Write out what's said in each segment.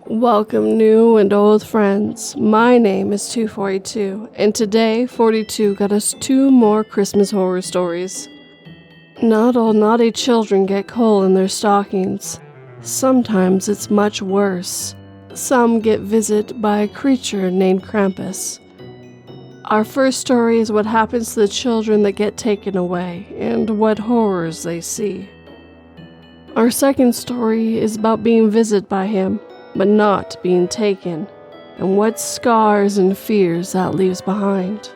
Welcome, new and old friends. My name is 242, and today 42 got us 2 more Christmas horror stories. Not all naughty children get coal in their stockings. Sometimes it's much worse. Some get visited by a creature named Krampus. Our first story is what happens to the children that get taken away, and what horrors they see. Our second story is about being visited by him, but not being taken, and what scars and fears that leaves behind.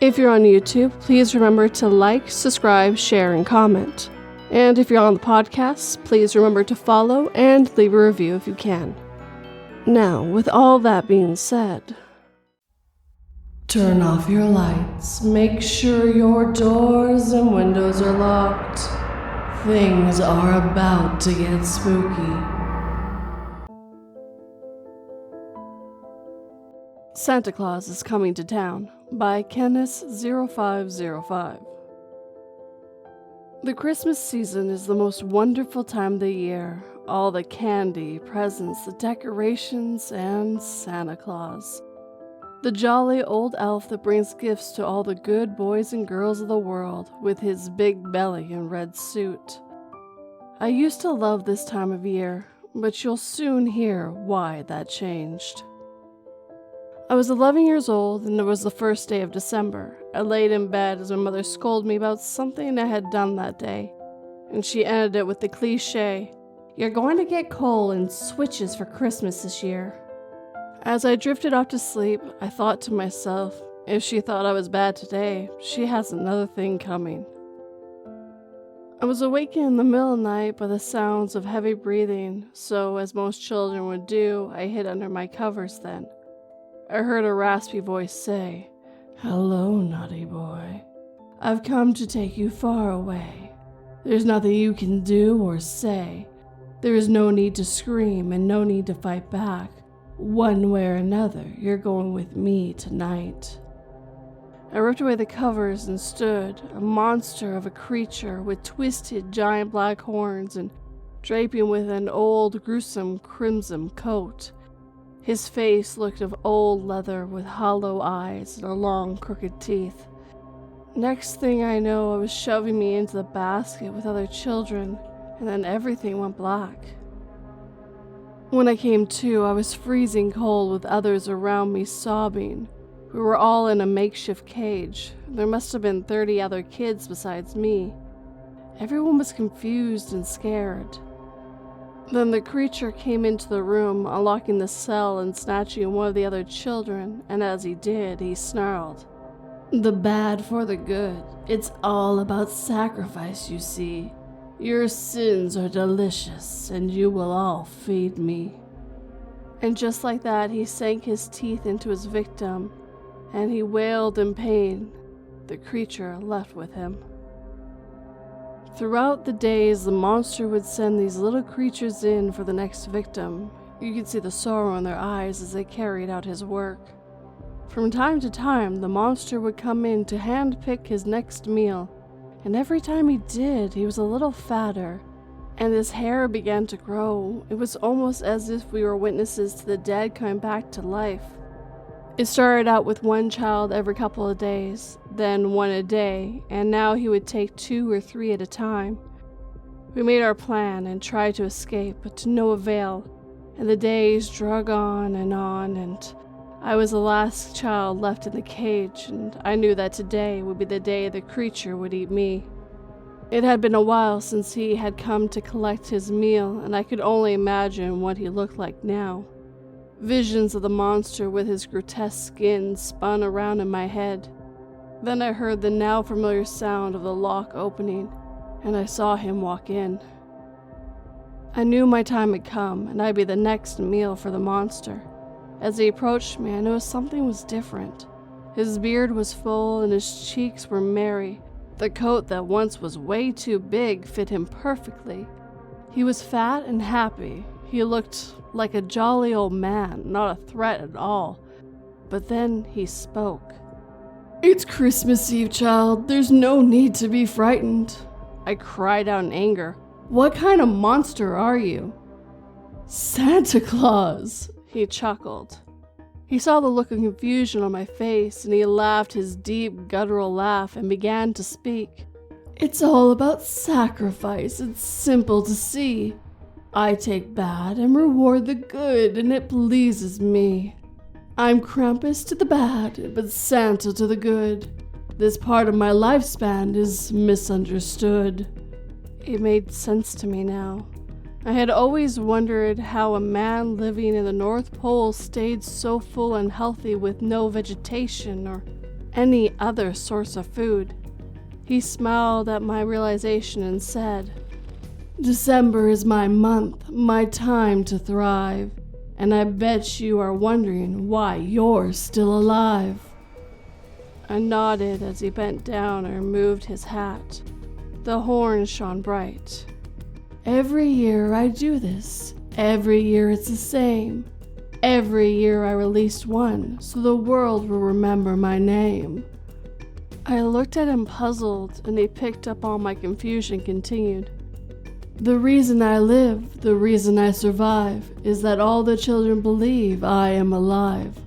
If you're on YouTube, please remember to like, subscribe, share, and comment. And if you're on the podcast, please remember to follow and leave a review if you can. Now, with all that being said, turn off your lights, make sure your doors and windows are locked. Things are about to get spooky. Santa Claus is Coming to Town by Kenneth0505. The Christmas season is the most wonderful time of the year. All the candy, presents, the decorations, and Santa Claus. The jolly old elf that brings gifts to all the good boys and girls of the world with his big belly and red suit. I used to love this time of year, but you'll soon hear why that changed. I was 11 years old, and it was the first day of December. I laid in bed as my mother scolded me about something I had done that day, and she ended it with the cliche, "You're going to get coal and switches for Christmas this year." As I drifted off to sleep, I thought to myself, if she thought I was bad today, she has another thing coming. I was awakened in the middle of the night by the sounds of heavy breathing, so as most children would do, I hid under my covers then. I heard a raspy voice say, "Hello, naughty boy. I've come to take you far away. There's nothing you can do or say. There is no need to scream and no need to fight back. One way or another, you're going with me tonight." I ripped away the covers and stood, a monster of a creature with twisted giant black horns and draping with an old gruesome crimson coat. His face looked of old leather with hollow eyes and long crooked teeth. Next thing I know, I was shoving me into the basket with other children, and then everything went black. When I came to, I was freezing cold with others around me sobbing. We were all in a makeshift cage. There must have been 30 other kids besides me. Everyone was confused and scared. Then the creature came into the room, unlocking the cell and snatching one of the other children, and as he did, he snarled, "The bad for the good. It's all about sacrifice, you see. Your sins are delicious, and you will all feed me." And just like that, he sank his teeth into his victim, and he wailed in pain. The creature left with him. Throughout the days, the monster would send these little creatures in for the next victim. You could see the sorrow in their eyes as they carried out his work. From time to time, the monster would come in to handpick his next meal, and every time he did, he was a little fatter, and his hair began to grow. It was almost as if we were witnesses to the dead coming back to life. It started out with one child every couple of days, then one a day, and now he would take 2 or 3 at a time. We made our plan and tried to escape, but to no avail, and the days drug on, and I was the last child left in the cage, and I knew that today would be the day the creature would eat me. It had been a while since he had come to collect his meal, and I could only imagine what he looked like now. Visions of the monster with his grotesque skin spun around in my head. Then I heard the now familiar sound of the lock opening, and I saw him walk in. I knew my time had come, and I'd be the next meal for the monster. As he approached me, I noticed something was different. His beard was full, and his cheeks were merry. The coat that once was way too big fit him perfectly. He was fat and happy. He looked like a jolly old man, not a threat at all. But then he spoke. "It's Christmas Eve, child. There's no need to be frightened." I cried out in anger. "What kind of monster are you?" Santa Claus, he chuckled. He saw the look of confusion on my face, and he laughed his deep, guttural laugh and began to speak. It's all about sacrifice. It's simple to see. I take bad and reward the good, and it pleases me. I'm Krampus to the bad, but Santa to the good. This part of my lifespan is misunderstood. It made sense to me now. I had always wondered how a man living in the North Pole stayed so full and healthy with no vegetation or any other source of food. He smiled at my realization and said, December is my month, my time to thrive, and I bet you are wondering why you're still alive. I nodded as he bent down and removed his hat. The horn shone bright. Every year I do this. Every year it's the same. Every year I release one, so the world will remember my name. I looked at him puzzled, and he picked up on my confusion and continued. The reason I live, the reason I survive, is that all the children believe I am alive.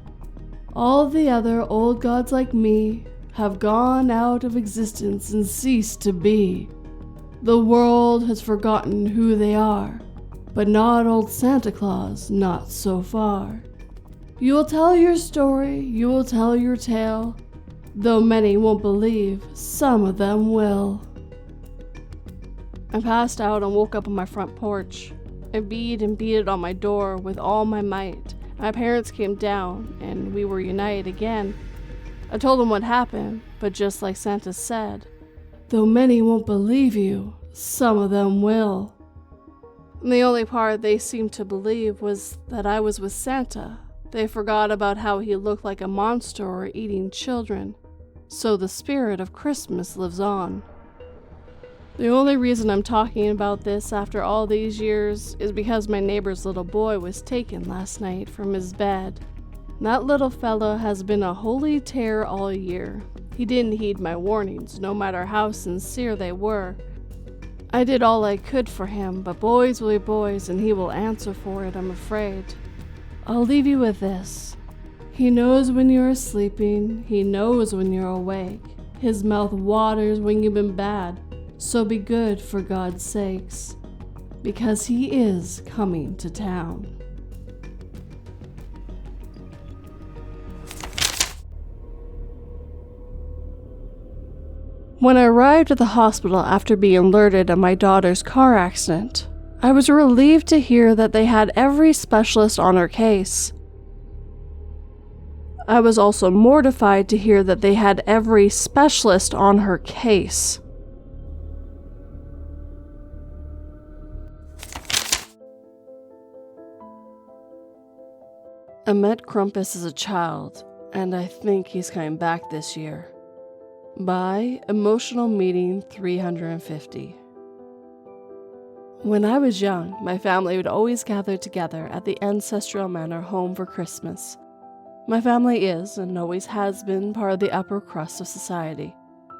All the other old gods like me have gone out of existence and ceased to be. The world has forgotten who they are, but not old Santa Claus, not so far. You will tell your story, you will tell your tale. Though many won't believe, some of them will. I passed out and woke up on my front porch. I beat and beat it on my door with all my might. My parents came down, and we were united again. I told them what happened, but just like Santa said, though many won't believe you, some of them will. And the only part they seemed to believe was that I was with Santa. They forgot about how he looked like a monster or eating children. So the spirit of Christmas lives on. The only reason I'm talking about this after all these years is because my neighbor's little boy was taken last night from his bed. That little fella has been a holy terror all year. He didn't heed my warnings, no matter how sincere they were. I did all I could for him, but boys will be boys, and he will answer for it, I'm afraid. I'll leave you with this. He knows when you're sleeping, he knows when you're awake. His mouth waters when you've been bad, so be good for God's sakes, because he is coming to town. When I arrived at the hospital after being alerted of my daughter's car accident, I was relieved to hear that they had every specialist on her case. I was also mortified to hear that they had every specialist on her case. I met Krampus as a child, and I think he's coming back this year. By Emotional Meeting 350. When I was young, my family would always gather together at the ancestral manor home for Christmas. My family is, and always has been, part of the upper crust of society,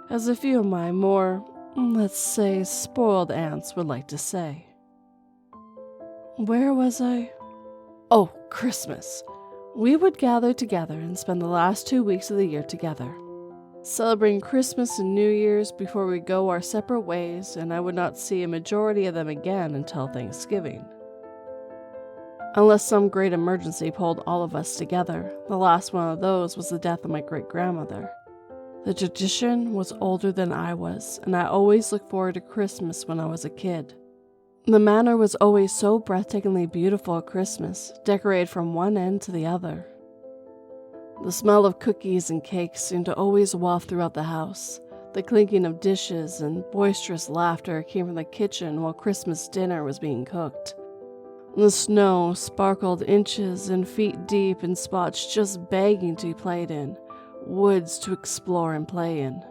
as a few of my more, let's say, spoiled aunts would like to say. Where was I? Oh, Christmas. We would gather together and spend the last 2 weeks of the year together, celebrating Christmas and New Year's before we go our separate ways, and I would not see a majority of them again until Thanksgiving. Unless some great emergency pulled all of us together, the last one of those was the death of my great-grandmother. The tradition was older than I was, and I always looked forward to Christmas when I was a kid. The manor was always so breathtakingly beautiful at Christmas, decorated from one end to the other. The smell of cookies and cakes seemed to always waft throughout the house. The clinking of dishes and boisterous laughter came from the kitchen while Christmas dinner was being cooked. The snow sparkled inches and feet deep in spots just begging to be played in, woods to explore and play in.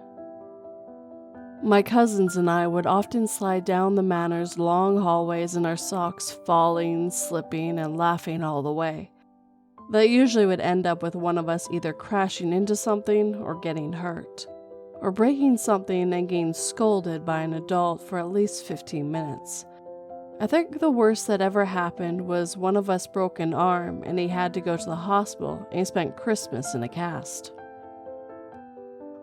My cousins and I would often slide down the manor's long hallways in our socks, falling, slipping, and laughing all the way. That usually would end up with one of us either crashing into something or getting hurt, or breaking something and getting scolded by an adult for at least 15 minutes. I think the worst that ever happened was one of us broke an arm and he had to go to the hospital and he spent Christmas in a cast.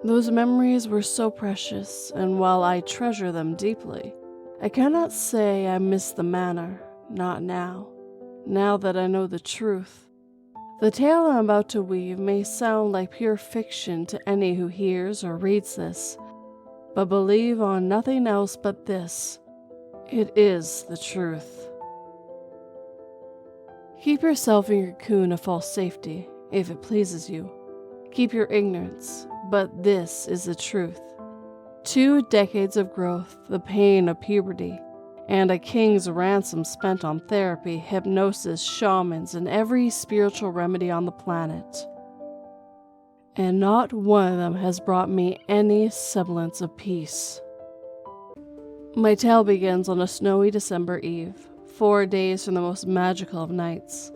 Those memories were so precious, and while I treasure them deeply, I cannot say I miss the manor, not now that I know the truth. The tale I'm about to weave may sound like pure fiction to any who hears or reads this, but believe on nothing else but this. It is the truth. Keep yourself in your cocoon of false safety, if it pleases you. Keep your ignorance, but this is the truth. 2 decades of growth, the pain of puberty, and a king's ransom spent on therapy, hypnosis, shamans, and every spiritual remedy on the planet. And not one of them has brought me any semblance of peace. My tale begins on a snowy December eve, 4 days from the most magical of nights.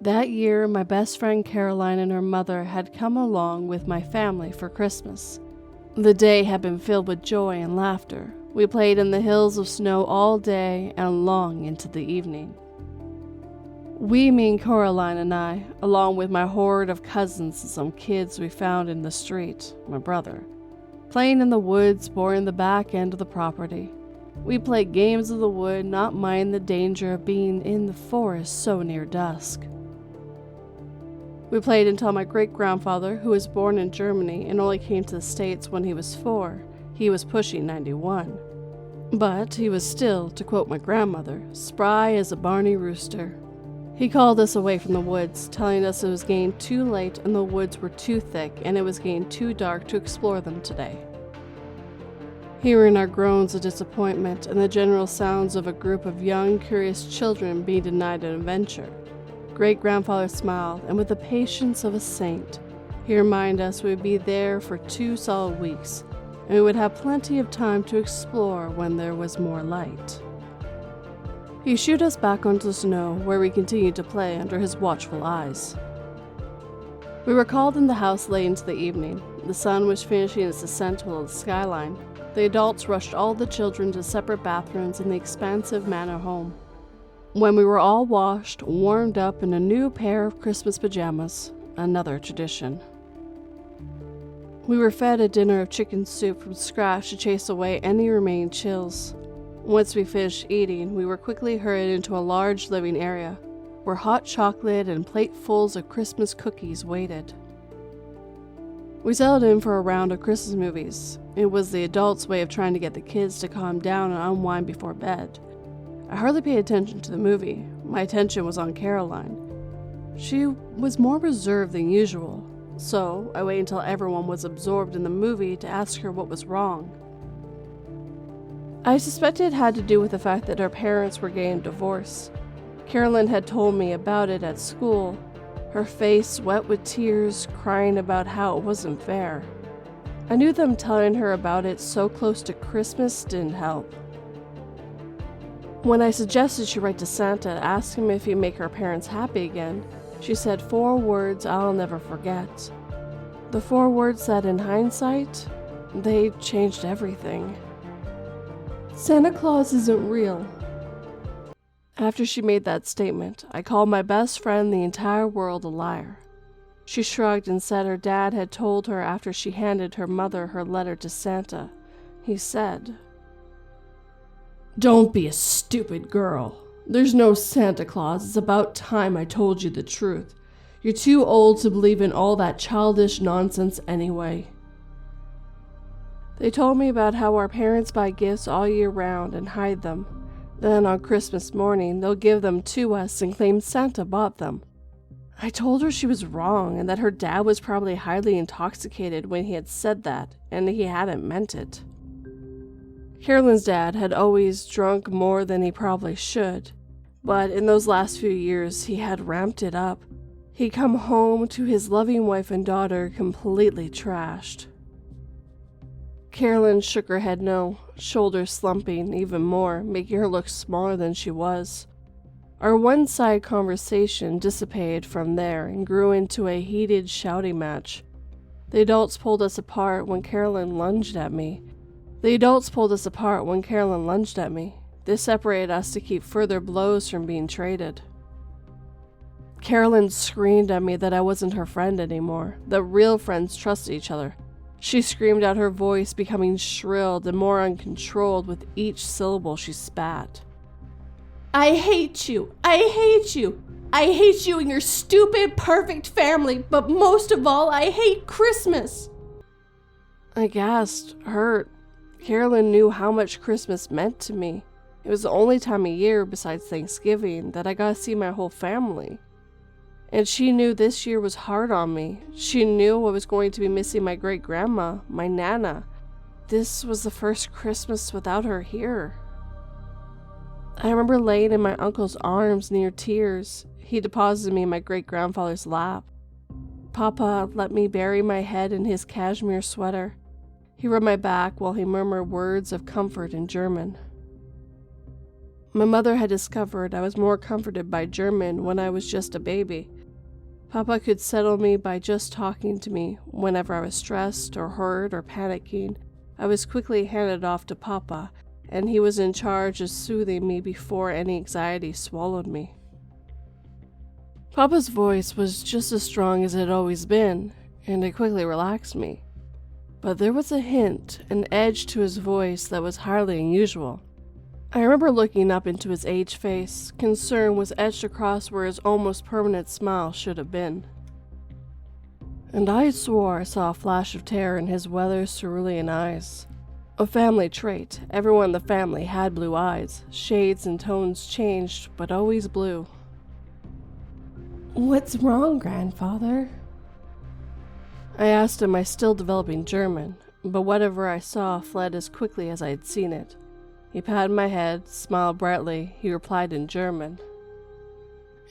That year, my best friend Caroline and her mother had come along with my family for Christmas. The day had been filled with joy and laughter. We played in the hills of snow all day and long into the evening. We mean Caroline and I, along with my horde of cousins and some kids we found in the street, my brother, playing in the woods bordering the back end of the property. We played games of the wood, not minding the danger of being in the forest so near dusk. We played until my great-grandfather, who was born in Germany and only came to the States when he was 4, he was pushing 91. But he was still, to quote my grandmother, spry as a barny rooster. He called us away from the woods, telling us it was getting too late and the woods were too thick and it was getting too dark to explore them today. Hearing our groans of disappointment and the general sounds of a group of young, curious children being denied an adventure, great-grandfather smiled, and with the patience of a saint, he reminded us we would be there for 2 solid weeks, and we would have plenty of time to explore when there was more light. He shooed us back onto the snow, where we continued to play under his watchful eyes. We were called in the house late into the evening. The sun was finishing its descent below the skyline. The adults rushed all the children to separate bathrooms in the expansive manor home. When we were all washed, warmed up in a new pair of Christmas pajamas, another tradition. We were fed a dinner of chicken soup from scratch to chase away any remaining chills. Once we finished eating, we were quickly hurried into a large living area, where hot chocolate and platefuls of Christmas cookies waited. We settled in for a round of Christmas movies. It was the adults' way of trying to get the kids to calm down and unwind before bed. I hardly paid attention to the movie. My attention was on Caroline. She was more reserved than usual, so I waited until everyone was absorbed in the movie to ask her what was wrong. I suspected it had to do with the fact that her parents were getting a divorce. Caroline had told me about it at school, her face wet with tears, crying about how it wasn't fair. I knew them telling her about it so close to Christmas didn't help. When I suggested she write to Santa to ask him if he'd make her parents happy again, she said 4 words I'll never forget. The 4 words that, in hindsight, they changed everything. Santa Claus isn't real. After she made that statement, I called my best friend the entire world a liar. She shrugged and said her dad had told her after she handed her mother her letter to Santa. He said, "Don't be a stupid girl. There's no Santa Claus. It's about time I told you the truth. You're too old to believe in all that childish nonsense anyway." They told me about how our parents buy gifts all year round and hide them. Then on Christmas morning, they'll give them to us and claim Santa bought them. I told her she was wrong and that her dad was probably highly intoxicated when he had said that, and he hadn't meant it. Carolyn's dad had always drunk more than he probably should, but in those last few years he had ramped it up. He'd come home to his loving wife and daughter completely trashed. Carolyn shook her head no, shoulders slumping even more, making her look smaller than she was. Our one-sided conversation dissipated from there and grew into a heated shouting match. The adults pulled us apart when Carolyn lunged at me. They This separated us to keep further blows from being traded. Carolyn screamed at me that I wasn't her friend anymore, that real friends trusted each other. She screamed out, her voice becoming shrilled and more uncontrolled with each syllable she spat. I hate you! I hate you! I hate you and your stupid, perfect family, but most of all, I hate Christmas! I gasped, hurt. Carolyn knew how much Christmas meant to me. It was the only time of year, besides Thanksgiving, that I got to see my whole family. And she knew this year was hard on me. She knew I was going to be missing my great-grandma, my Nana. This was the first Christmas without her here. I remember laying in my uncle's arms near tears. He deposited me in my great-grandfather's lap. Papa let me bury my head in his cashmere sweater. He rubbed my back while he murmured words of comfort in German. My mother had discovered I was more comforted by German when I was just a baby. Papa could settle me by just talking to me. Whenever I was stressed or hurt or panicking, I was quickly handed off to Papa, and he was in charge of soothing me before any anxiety swallowed me. Papa's voice was just as strong as it had always been, and it quickly relaxed me. But there was a hint, an edge to his voice that was highly unusual. I remember looking up into his aged face. Concern was etched across where his almost permanent smile should have been. And I swore I saw a flash of terror in his weathered cerulean eyes. A family trait. Everyone in the family had blue eyes. Shades and tones changed, but always blue. What's wrong, grandfather? I asked in my still developing German, but whatever I saw fled as quickly as I had seen it. He patted my head, smiled brightly. He replied in German.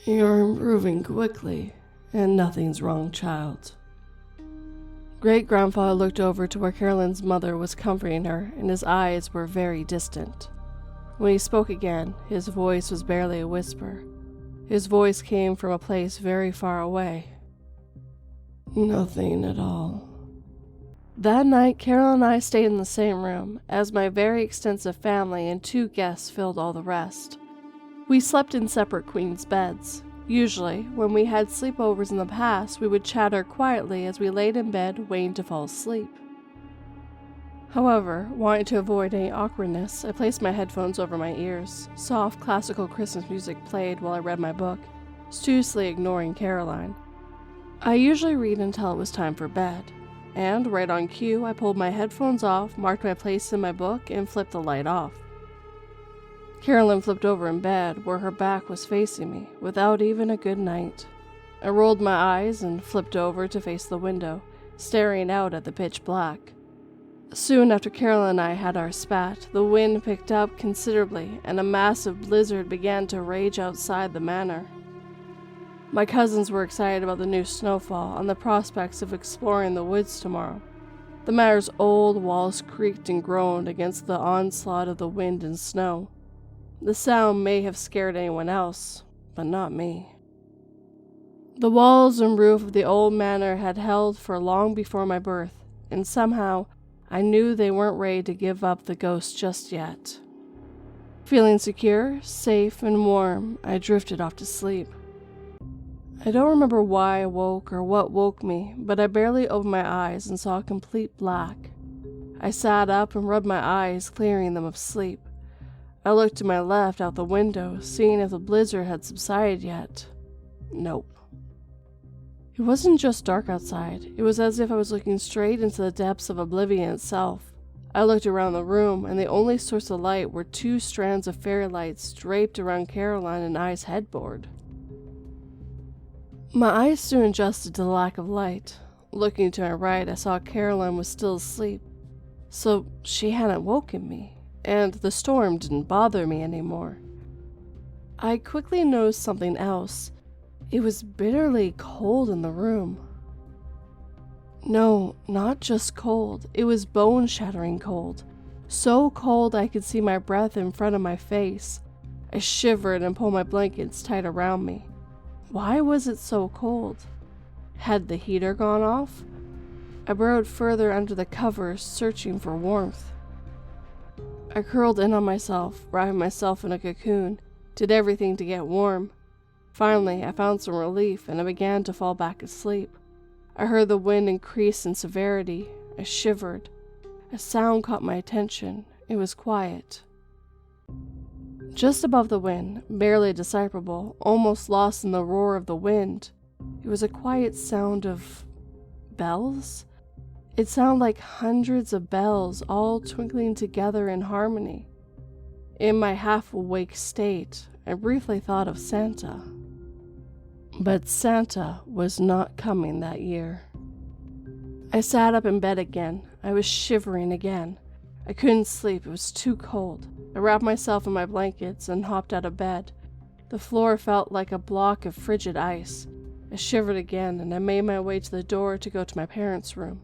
You're improving quickly, and nothing's wrong, child. Great-grandfather looked over to where Carolyn's mother was comforting her, and his eyes were very distant. When he spoke again, his voice was barely a whisper. His voice came from a place very far away. Nothing at all. That night, Carol and I stayed in the same room, as my very extensive family and 2 guests filled all the rest. We slept in separate queen's beds. Usually, when we had sleepovers in the past, we would chatter quietly as we laid in bed waiting to fall asleep. However, wanting to avoid any awkwardness, I placed my headphones over my ears. Soft classical Christmas music played while I read my book, studiously ignoring Caroline. I usually read until it was time for bed. And, right on cue, I pulled my headphones off, marked my place in my book, and flipped the light off. Carolyn flipped over in bed, where her back was facing me, without even a good night. I rolled my eyes and flipped over to face the window, staring out at the pitch black. Soon after Carolyn and I had our spat, the wind picked up considerably, and a massive blizzard began to rage outside the manor. My cousins were excited about the new snowfall and the prospects of exploring the woods tomorrow. The manor's old walls creaked and groaned against the onslaught of the wind and snow. The sound may have scared anyone else, but not me. The walls and roof of the old manor had held for long before my birth, and somehow I knew they weren't ready to give up the ghost just yet. Feeling secure, safe, and warm, I drifted off to sleep. I don't remember why I woke or what woke me, but I barely opened my eyes and saw complete black. I sat up and rubbed my eyes, clearing them of sleep. I looked to my left out the window, seeing if the blizzard had subsided yet. Nope. It wasn't just dark outside. It was as if I was looking straight into the depths of oblivion itself. I looked around the room, and the only source of light were 2 strands of fairy lights draped around Caroline and I's headboard. My eyes soon adjusted to the lack of light. Looking to my right, I saw Caroline was still asleep, so she hadn't woken me, and the storm didn't bother me anymore. I quickly noticed something else. It was bitterly cold in the room. No, not just cold. It was bone-shattering cold. So cold I could see my breath in front of my face. I shivered and pulled my blankets tight around me. Why was it so cold? Had the heater gone off? I burrowed further under the covers, searching for warmth. I curled in on myself, wrapping myself in a cocoon, did everything to get warm. Finally, I found some relief and I began to fall back asleep. I heard the wind increase in severity. I shivered. A sound caught my attention. It was quiet. Just above the wind, barely decipherable, almost lost in the roar of the wind, it was a quiet sound of bells? It sounded like hundreds of bells all twinkling together in harmony. In my half-awake state, I briefly thought of Santa. But Santa was not coming that year. I sat up in bed again. I was shivering again. I couldn't sleep. It was too cold. I wrapped myself in my blankets and hopped out of bed. The floor felt like a block of frigid ice. I shivered again and I made my way to the door to go to my parents' room.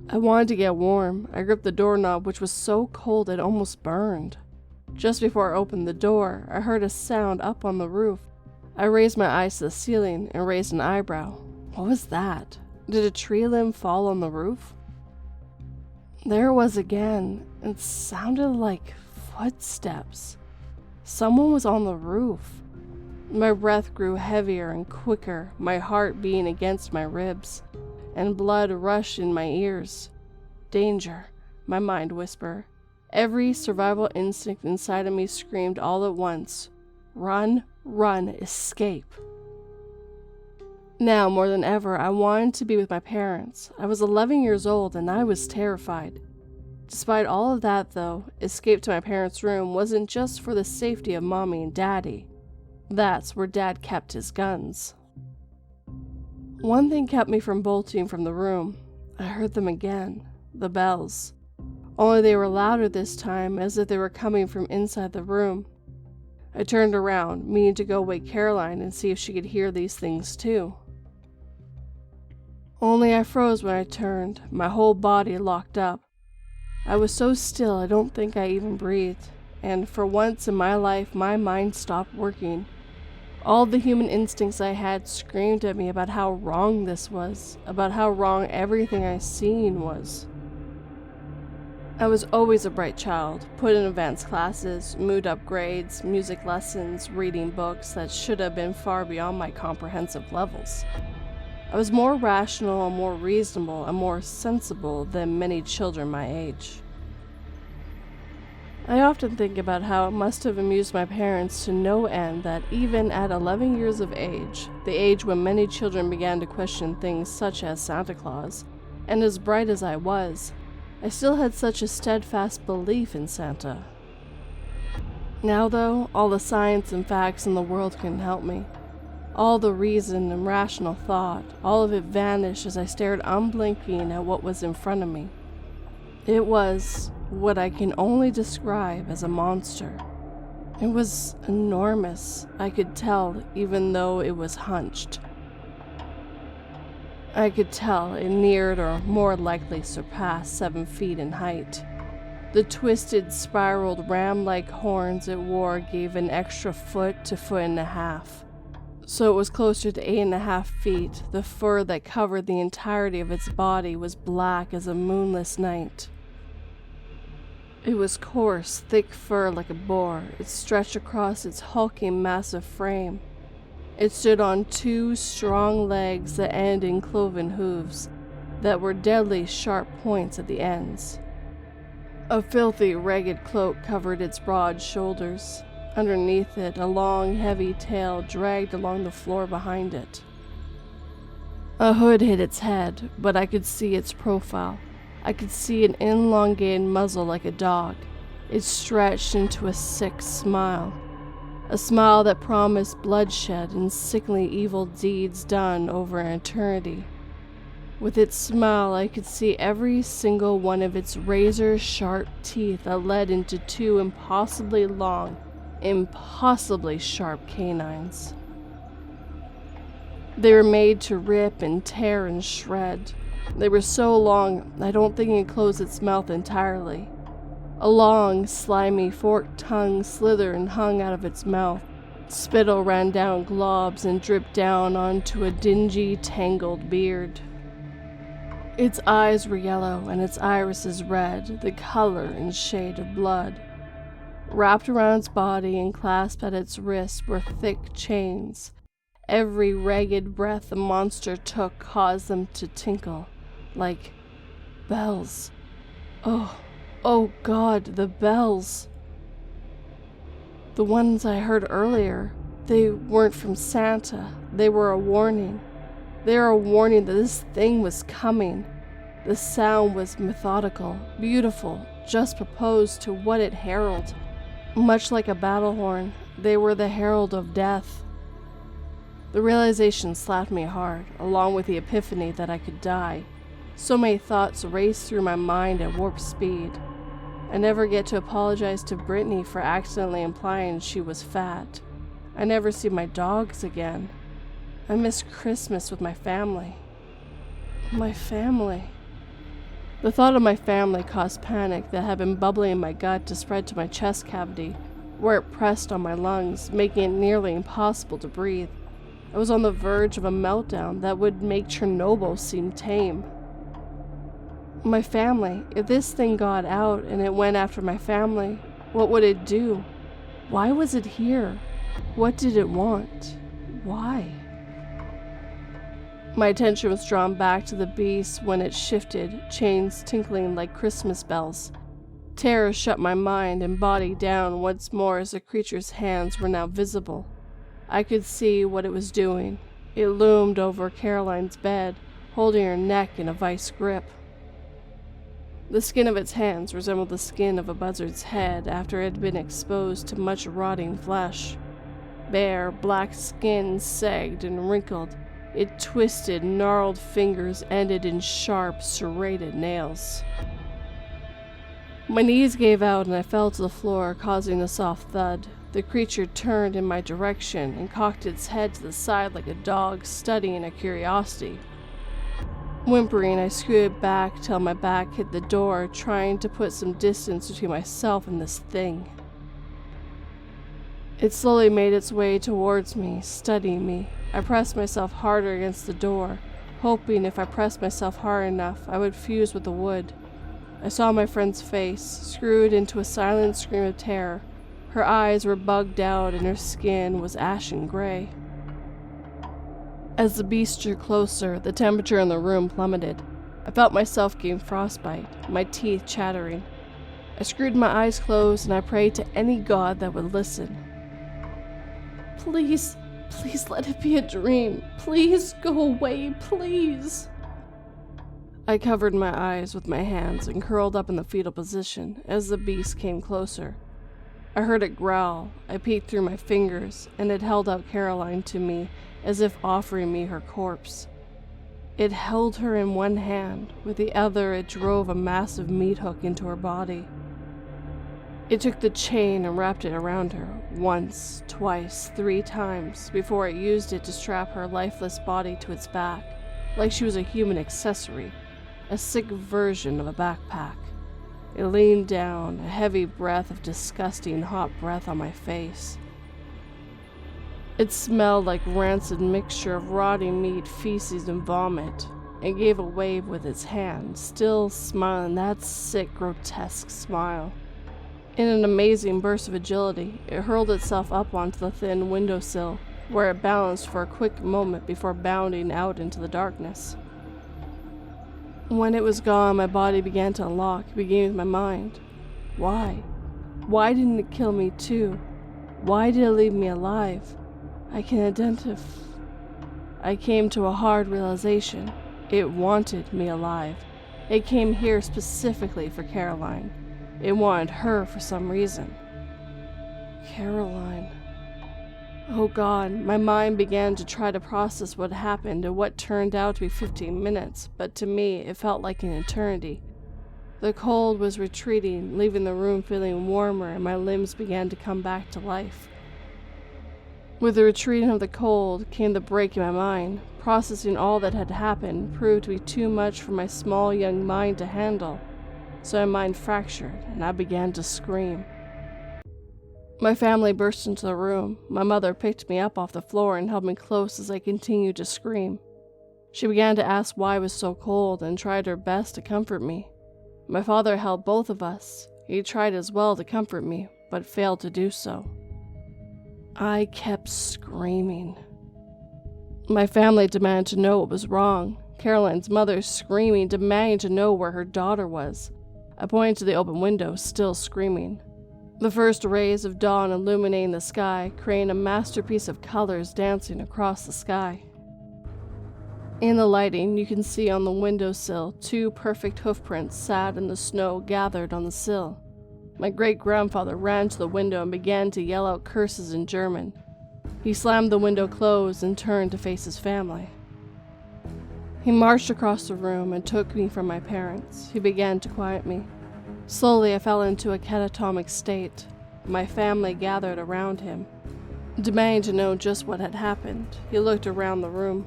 I wanted to get warm. I gripped the doorknob, which was so cold it almost burned. Just before I opened the door, I heard a sound up on the roof. I raised my eyes to the ceiling and raised an eyebrow. What was that? Did a tree limb fall on the roof? There it was again. It sounded like footsteps. Someone was on the roof. My breath grew heavier and quicker, my heart beating against my ribs, and blood rushed in my ears. Danger, my mind whispered. Every survival instinct inside of me screamed all at once. Run, run, escape. Now, more than ever, I wanted to be with my parents. I was 11 years old and I was terrified. Despite all of that, though, escape to my parents' room wasn't just for the safety of Mommy and Daddy. That's where Dad kept his guns. One thing kept me from bolting from the room. I heard them again, the bells. Only they were louder this time, as if they were coming from inside the room. I turned around, meaning to go wake Caroline and see if she could hear these things too. Only I froze when I turned, my whole body locked up. I was so still I don't think I even breathed, and for once in my life my mind stopped working. All the human instincts I had screamed at me about how wrong this was, about how wrong everything I seen was. I was always a bright child, put in advanced classes, moved up grades, music lessons, reading books that should have been far beyond my comprehensive levels. I was more rational and more reasonable and more sensible than many children my age. I often think about how it must have amused my parents to no end that even at 11 years of age, the age when many children began to question things such as Santa Claus, and as bright as I was, I still had such a steadfast belief in Santa. Now though, all the science and facts in the world couldn't help me. All the reason and rational thought, all of it vanished as I stared unblinking at what was in front of me. It was what I can only describe as a monster. It was enormous, I could tell, even though it was hunched. I could tell it neared or more likely surpassed 7 feet in height. The twisted, spiraled, ram-like horns it wore gave an extra foot to foot and a half. So it was closer to 8.5 feet. The fur that covered the entirety of its body was black as a moonless night. It was coarse, thick fur like a boar. It stretched across its hulking, massive frame. It stood on 2 strong legs that ended in cloven hooves that were deadly sharp points at the ends. A filthy, ragged cloak covered its broad shoulders. Underneath it, a long, heavy tail dragged along the floor behind it. A hood hid its head, but I could see its profile. I could see an elongated muzzle like a dog. It stretched into a sick smile. A smile that promised bloodshed and sickly evil deeds done over an eternity. With its smile, I could see every single one of its razor-sharp teeth that led into 2 impossibly long, impossibly sharp canines. They were made to rip and tear and shred. They were so long, I don't think it closed its mouth entirely. A long, slimy, forked tongue slithered and hung out of its mouth. Spittle ran down globs and dripped down onto a dingy, tangled beard. Its eyes were yellow and its irises red, the color and shade of blood. Wrapped around its body and clasped at its wrists were thick chains. Every ragged breath the monster took caused them to tinkle, like bells. Oh God, the bells. The ones I heard earlier, they weren't from Santa. They were a warning. They were a warning that this thing was coming. The sound was methodical, beautiful, just proposed to what it heralded. Much like a battle horn, they were the herald of death. The realization slapped me hard, along with the epiphany that I could die. So many thoughts raced through my mind at warp speed. I never get to apologize to Brittany for accidentally implying she was fat. I never see my dogs again. I miss Christmas with my family. My family. The thought of my family caused panic that had been bubbling in my gut to spread to my chest cavity, where it pressed on my lungs, making it nearly impossible to breathe. I was on the verge of a meltdown that would make Chernobyl seem tame. My family. If this thing got out and it went after my family, what would it do? Why was it here? What did it want? Why? My attention was drawn back to the beast when it shifted, chains tinkling like Christmas bells. Terror shut my mind and body down once more as the creature's hands were now visible. I could see what it was doing. It loomed over Caroline's bed, holding her neck in a vice grip. The skin of its hands resembled the skin of a buzzard's head after it had been exposed to much rotting flesh. Bare, black skin sagged and wrinkled. Its twisted, gnarled fingers ended in sharp, serrated nails. My knees gave out and I fell to the floor, causing a soft thud. The creature turned in my direction and cocked its head to the side like a dog studying a curiosity. Whimpering, I scooted back till my back hit the door, trying to put some distance between myself and this thing. It slowly made its way towards me, studying me. I pressed myself harder against the door, hoping if I pressed myself hard enough, I would fuse with the wood. I saw my friend's face, screwed into a silent scream of terror. Her eyes were bugged out and her skin was ashen gray. As the beast drew closer, the temperature in the room plummeted. I felt myself gain frostbite, my teeth chattering. I screwed my eyes closed and I prayed to any god that would listen. Please let it be a dream. Please go away, please. I covered my eyes with my hands and curled up in the fetal position as the beast came closer. I heard it growl. I peeked through my fingers, and it held out Caroline to me as if offering me her corpse. It held her in one hand, with the other it drove a massive meat hook into her body. It took the chain and wrapped it around her, once, twice, 3 times, before it used it to strap her lifeless body to its back, like she was a human accessory, a sick version of a backpack. It leaned down, a heavy breath of disgusting hot breath on my face. It smelled like rancid mixture of rotting meat, feces, and vomit. It gave a wave with its hand, still smiling that sick, grotesque smile. In an amazing burst of agility, it hurled itself up onto the thin windowsill, where it balanced for a quick moment before bounding out into the darkness. When it was gone, my body began to unlock, beginning with my mind. Why? Why didn't it kill me too? Why did it leave me alive? I came to a hard realization. It wanted me alive. It came here specifically for Caroline. It wanted her for some reason. Caroline. Oh God, my mind began to try to process what happened in what turned out to be 15 minutes, but to me it felt like an eternity. The cold was retreating, leaving the room feeling warmer, and my limbs began to come back to life. With the retreating of the cold came the break in my mind. Processing all that had happened proved to be too much for my small young mind to handle, so my mind fractured, and I began to scream. My family burst into the room. My mother picked me up off the floor and held me close as I continued to scream. She began to ask why I was so cold and tried her best to comfort me. My father held both of us. He tried as well to comfort me, but failed to do so. I kept screaming. My family demanded to know what was wrong. Caroline's mother screaming, demanding to know where her daughter was. I pointed to the open window, still screaming. The first rays of dawn illuminating the sky, creating a masterpiece of colors dancing across the sky. In the lighting, you can see on the windowsill 2 perfect hoofprints sat in the snow gathered on the sill. My great-grandfather ran to the window and began to yell out curses in German. He slammed the window closed and turned to face his family. He marched across the room and took me from my parents. He began to quiet me. Slowly, I fell into a catatonic state. My family gathered around him, demanding to know just what had happened. He looked around the room.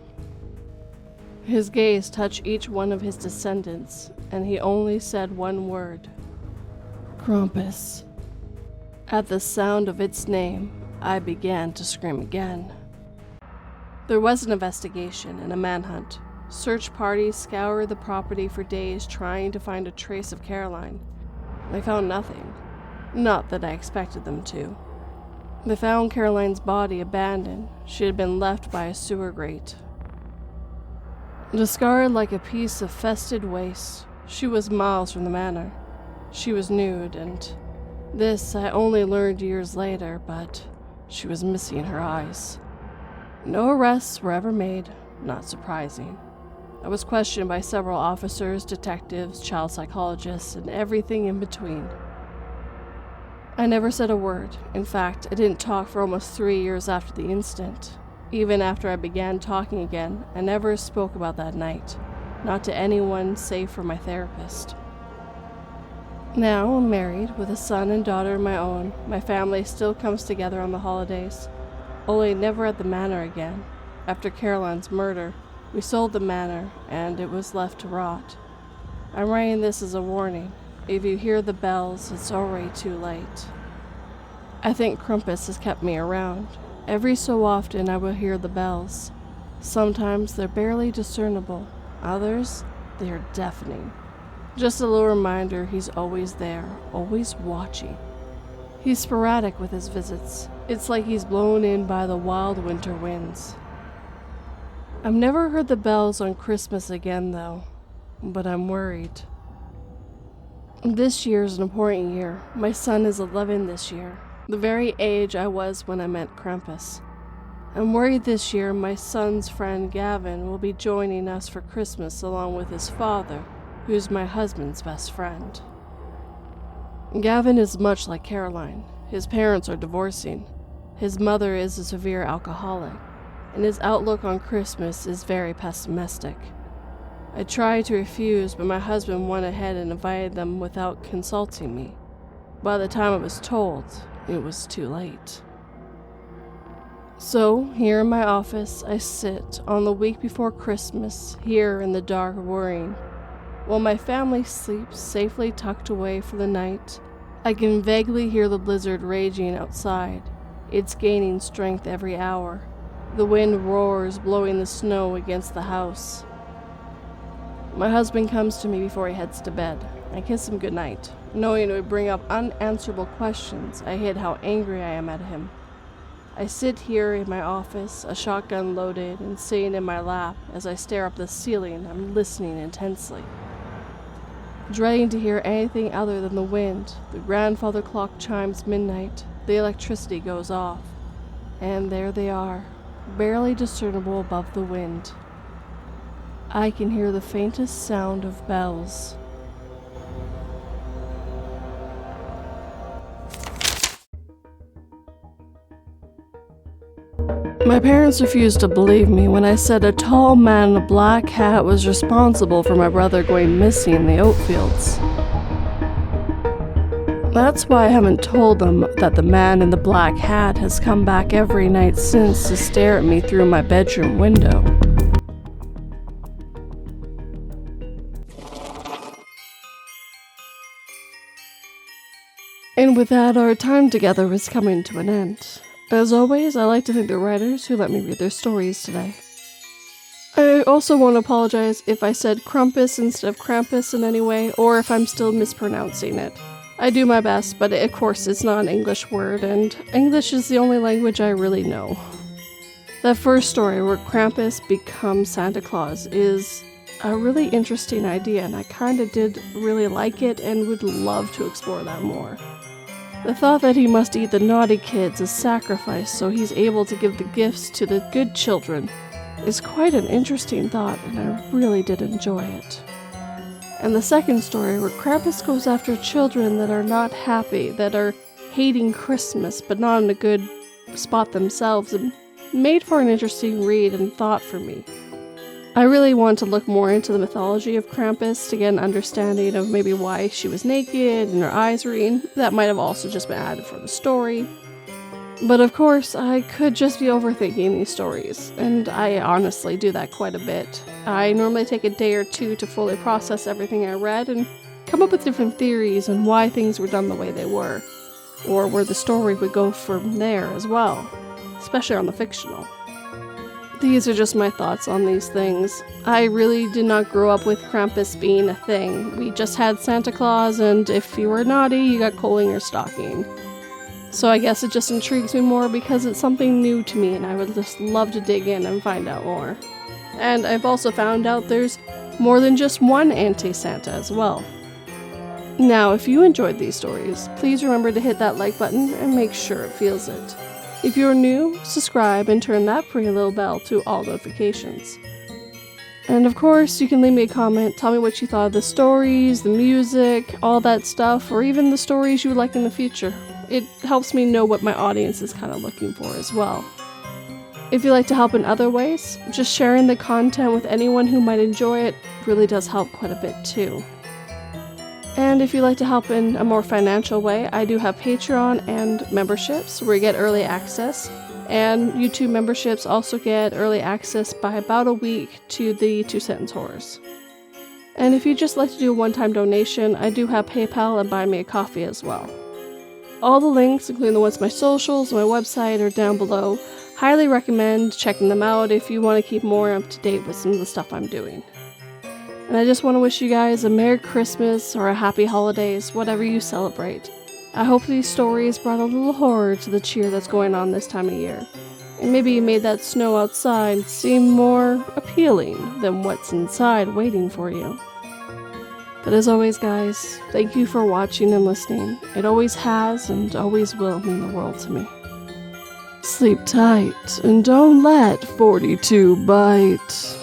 His gaze touched each one of his descendants, and he only said one word: Krampus. At the sound of its name, I began to scream again. There was an investigation and a manhunt. Search parties scoured the property for days trying to find a trace of Caroline. They found nothing. Not that I expected them to. They found Caroline's body abandoned. She had been left by a sewer grate. Discarded like a piece of festive waste, she was miles from the manor. She was nude, and this I only learned years later, but she was missing her eyes. No arrests were ever made, not surprising. I was questioned by several officers, detectives, child psychologists, and everything in between. I never said a word. In fact, I didn't talk for almost 3 years after the incident. Even after I began talking again, I never spoke about that night, not to anyone save for my therapist. Now I'm married with a son and daughter of my own. My family still comes together on the holidays, only never at the manor again. After Caroline's murder, we sold the manor, and it was left to rot. I'm writing this as a warning. If you hear the bells, it's already too late. I think Krampus has kept me around. Every so often I will hear the bells. Sometimes they're barely discernible. Others, they are deafening. Just a little reminder he's always there, always watching. He's sporadic with his visits. It's like he's blown in by the wild winter winds. I've never heard the bells on Christmas again, though, but I'm worried. This year is an important year. My son is 11 this year, the very age I was when I met Krampus. I'm worried this year my son's friend Gavin will be joining us for Christmas along with his father, who's my husband's best friend. Gavin is much like Caroline. His parents are divorcing. His mother is a severe alcoholic, and his outlook on Christmas is very pessimistic. I tried to refuse, but my husband went ahead and invited them without consulting me. By the time I was told, it was too late. So, here in my office, I sit on the week before Christmas, here in the dark worrying. While my family sleeps safely tucked away for the night, I can vaguely hear the blizzard raging outside. It's gaining strength every hour. The wind roars, blowing the snow against the house. My husband comes to me before he heads to bed. I kiss him goodnight. Knowing it would bring up unanswerable questions, I hid how angry I am at him. I sit here in my office, a shotgun loaded and sitting in my lap. As I stare up the ceiling, I'm listening intensely, dreading to hear anything other than the wind. The grandfather clock chimes midnight. The electricity goes off. And there they are, barely discernible above the wind. I can hear the faintest sound of bells. My parents refused to believe me when I said a tall man in a black hat was responsible for my brother going missing in the oat fields. That's why I haven't told them that the man in the black hat has come back every night since to stare at me through my bedroom window. And with that, our time together was coming to an end. As always, I like to thank the writers who let me read their stories today. I also want to apologize if I said Krampus instead of Krampus in any way, or if I'm still mispronouncing it. I do my best, but of course it's not an English word, and English is the only language I really know. That first story where Krampus becomes Santa Claus is a really interesting idea, and I kinda did really like it and would love to explore that more. The thought that he must eat the naughty kids as sacrifice so he's able to give the gifts to the good children is quite an interesting thought, and I really did enjoy it. And the second story, where Krampus goes after children that are not happy, that are hating Christmas but not in a good spot themselves, and made for an interesting read and thought for me. I really want to look more into the mythology of Krampus to get an understanding of maybe why she was naked and her eyes were eaten. That might have also just been added for the story. But of course, I could just be overthinking these stories, and I honestly do that quite a bit. I normally take a day or two to fully process everything I read and come up with different theories on why things were done the way they were, or where the story would go from there as well, especially on the fictional. These are just my thoughts on these things. I really did not grow up with Krampus being a thing. We just had Santa Claus, and if you were naughty, you got coal in your stocking. So I guess it just intrigues me more because it's something new to me, and I would just love to dig in and find out more. And I've also found out there's more than just one anti-Santa as well. Now, if you enjoyed these stories, please remember to hit that like button and make sure it feels it. If you're new, subscribe and turn that pretty little bell to all notifications. And of course, you can leave me a comment, tell me what you thought of the stories, the music, all that stuff, or even the stories you would like in the future. It helps me know what my audience is kind of looking for as well. If you'd like to help in other ways, just sharing the content with anyone who might enjoy it really does help quite a bit too. And if you'd like to help in a more financial way, I do have Patreon and memberships where you get early access, and YouTube memberships also get early access by about a week to the 2 Sentence Horrors. And if you'd just like to do a one-time donation, I do have PayPal and Buy Me a Coffee as well. All the links, including the ones to my socials and my website, are down below. Highly recommend checking them out if you want to keep more up to date with some of the stuff I'm doing. And I just want to wish you guys a Merry Christmas or a Happy Holidays, whatever you celebrate. I hope these stories brought a little horror to the cheer that's going on this time of year. And maybe you made that snow outside seem more appealing than what's inside waiting for you. But as always, guys, thank you for watching and listening. It always has and always will mean the world to me. Sleep tight and don't let 42 bite.